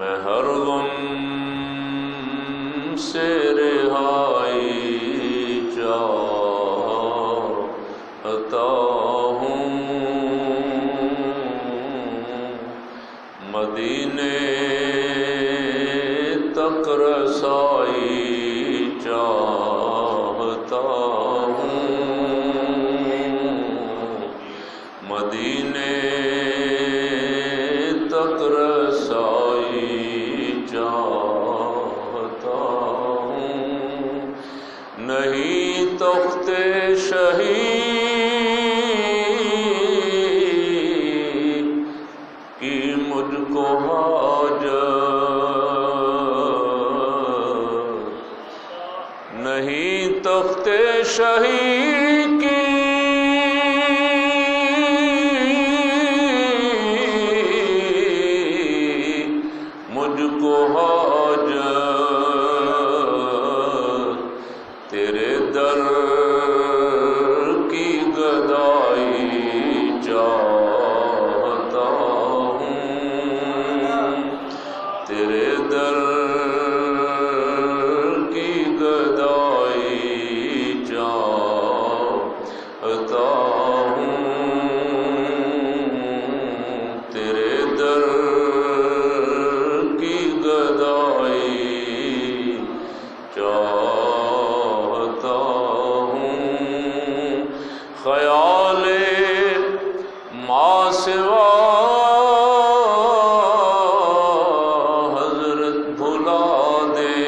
میں ہر غم سے رہائی چاہتا ہوں، مدینے تک رسائی چاہتا ہوں، مدینے تک رسائی چاہتا ہوں، نہیں تخت شہی کی مجھ کو حاجت، نہیں تخت شہی کی مجھ کو حاجت، تیرے در کی گدائی چاہتا ہوں، تیرے در کی گدائی چاہتا ہوں، تیرے در کی گدائی چاہتا ہوں، خیال ما سوا حضرت بھلا دے،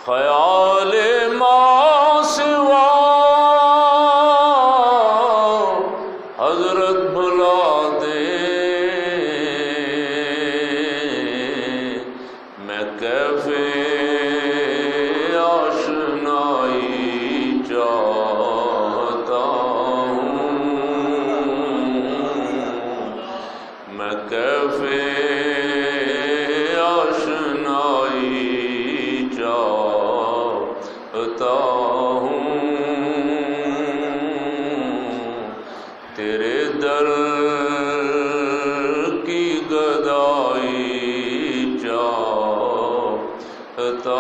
خیال ما سوا حضرت بھلا دے، میں کیف آشنائی چاہتا ہوں، میں کیف آشنائی چاہتا ہوں، تیرے در کی گدائی چاہتا